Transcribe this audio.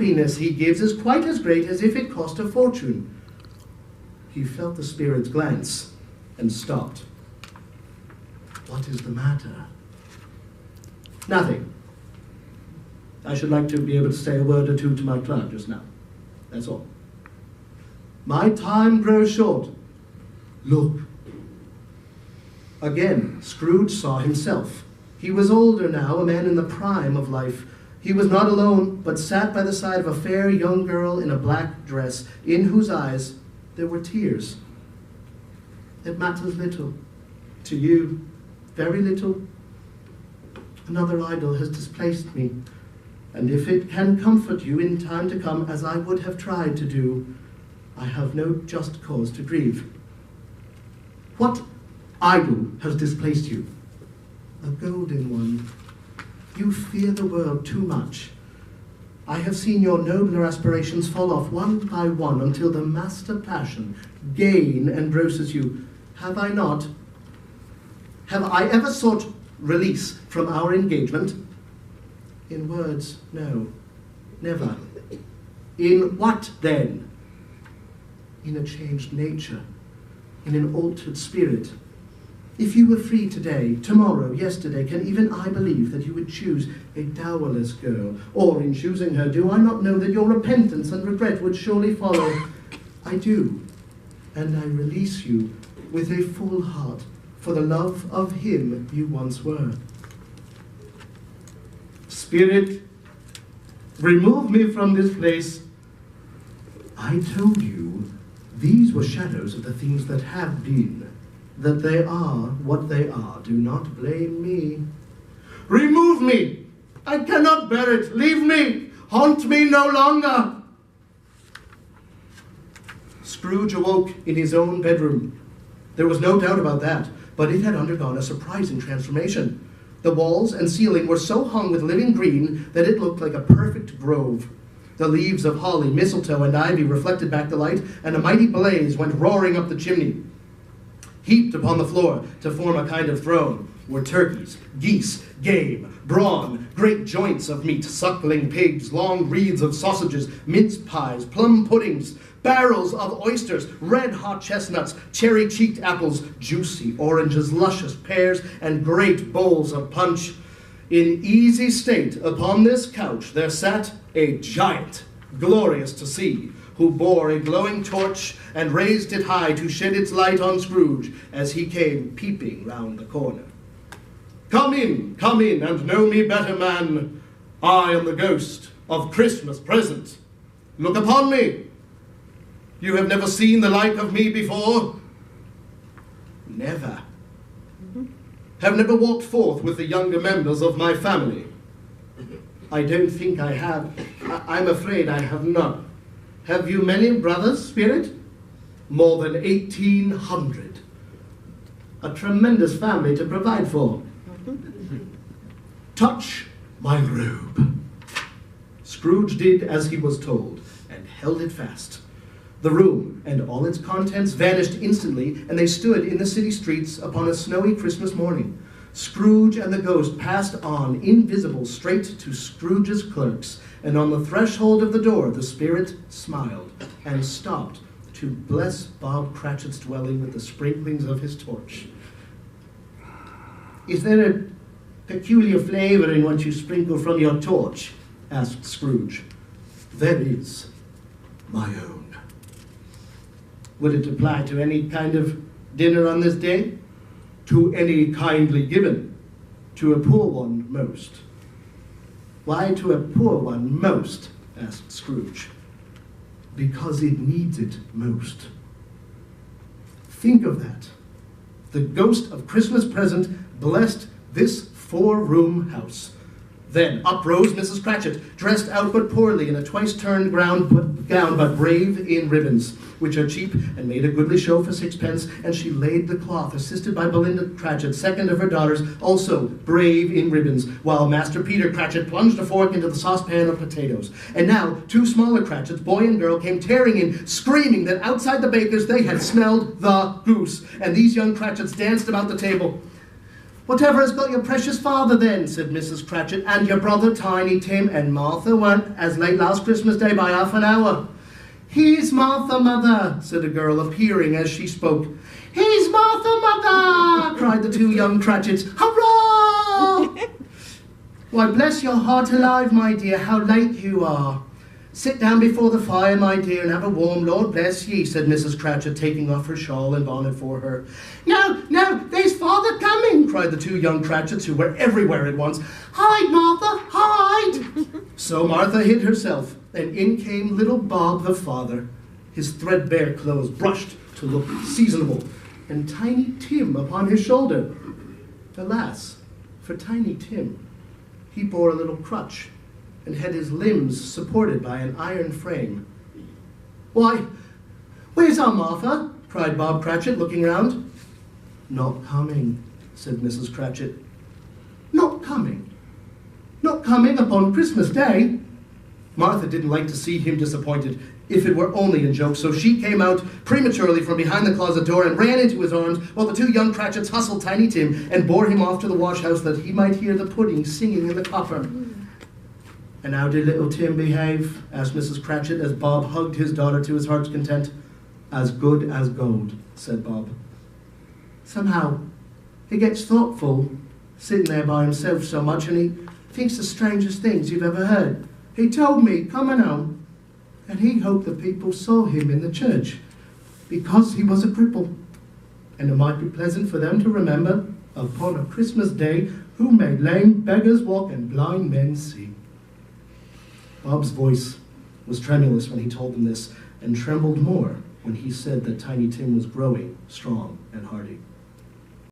happiness he gives is quite as great as if it cost a fortune. He felt the spirit's glance and stopped. What is the matter? Nothing. I should like to be able to say a word or two to my clerk just now. That's all. My time grows short. Look. Again, Scrooge saw himself. He was older now, a man in the prime of life. He was not alone, but sat by the side of a fair young girl in a black dress, in whose eyes there were tears. It matters little. To you, very little. Another idol has displaced me, and if it can comfort you in time to come, as I would have tried to do, I have no just cause to grieve. What idol has displaced you? A golden one. You fear the world too much. I have seen your nobler aspirations fall off one by one until the master passion, gain, engrosses you. Have I not? Have I ever sought release from our engagement? In words, no, never. In what then? In a changed nature, in an altered spirit. If you were free today, tomorrow, yesterday, can even I believe that you would choose a dowerless girl? Or in choosing her, do I not know that your repentance and regret would surely follow? I do, and I release you with a full heart for the love of him you once were. Spirit, remove me from this place. I told you these were shadows of the things that have been. That they are what they are. Do not blame me. Remove me! I cannot bear it. Leave me! Haunt me no longer! Scrooge awoke in his own bedroom. There was no doubt about that, but it had undergone a surprising transformation. The walls and ceiling were so hung with living green that it looked like a perfect grove. The leaves of holly, mistletoe, and ivy reflected back the light, and a mighty blaze went roaring up the chimney. Heaped upon the floor to form a kind of throne were turkeys, geese, game, brawn, great joints of meat, suckling pigs, long wreaths of sausages, mince pies, plum puddings, barrels of oysters, red-hot chestnuts, cherry-cheeked apples, juicy oranges, luscious pears, and great bowls of punch. In easy state upon this couch there sat a giant, glorious to see, who bore a glowing torch and raised it high to shed its light on Scrooge as he came peeping round the corner. Come in, and know me better, man. I am the ghost of Christmas present. Look upon me. You have never seen the like of me before? Never. Have never walked forth with the younger members of my family? I don't think I have. I'm afraid I have not. Have you many brothers, Spirit? More than 1,800. A tremendous family to provide for. Touch my robe. Scrooge did as he was told, and held it fast. The room and all its contents vanished instantly, and they stood in the city streets upon a snowy Christmas morning. Scrooge and the ghost passed on, invisible, straight to Scrooge's clerks, and on the threshold of the door the spirit smiled and stopped to bless Bob Cratchit's dwelling with the sprinklings of his torch. Is there a peculiar flavor in what you sprinkle from your torch? Asked Scrooge. There is, my own. Would it apply to any kind of dinner on this day? To any kindly given, to a poor one most. Why to a poor one most? Asked Scrooge. Because it needs it most. Think of that. The ghost of Christmas present blessed this four-room house. Then up rose Mrs. Cratchit, dressed out but poorly in a twice-turned gown but brave in ribbons, which are cheap and made a goodly show for sixpence, and she laid the cloth, assisted by Belinda Cratchit, second of her daughters, also brave in ribbons, while Master Peter Cratchit plunged a fork into the saucepan of potatoes. And now two smaller Cratchits, boy and girl, came tearing in, screaming that outside the baker's they had smelled the goose, and these young Cratchits danced about the table. "Whatever has got your precious father then?" said Mrs. Cratchit. "And your brother Tiny Tim and Martha weren't as late last Christmas Day by half an hour." "He's Martha, mother," said a girl, appearing as she spoke. "He's Martha, mother!" cried the two young Cratchits. "Hurrah!" "Why, bless your heart alive, my dear, how late you are. Sit down before the fire, my dear, and have a warm, Lord bless ye," said Mrs. Cratchit, taking off her shawl and bonnet for her. "No, no, there's father coming," cried the two young Cratchits, who were everywhere at once. "Hide, Martha, hide!" So Martha hid herself, and in came little Bob the father, his threadbare clothes brushed to look seasonable, and Tiny Tim upon his shoulder. Alas, for Tiny Tim, he bore a little crutch, and had his limbs supported by an iron frame. "Why, where's our Martha?" cried Bob Cratchit, looking round. "Not coming," said Mrs. Cratchit. "Not coming? Not coming upon Christmas Day?" Martha didn't like to see him disappointed, if it were only in joke, so she came out prematurely from behind the closet door and ran into his arms, while the two young Cratchits hustled Tiny Tim and bore him off to the wash-house that he might hear the pudding singing in the copper. "And how did little Tim behave?" asked Mrs. Cratchit, as Bob hugged his daughter to his heart's content. "As good as gold," said Bob. "Somehow, he gets thoughtful, sitting there by himself so much, and he thinks the strangest things you've ever heard. He told me, coming home, and he hoped the people saw him in the church, because he was a cripple, and it might be pleasant for them to remember, upon a Christmas Day, who made lame beggars walk and blind men see." Bob's voice was tremulous when he told them this, and trembled more when he said that Tiny Tim was growing strong and hearty.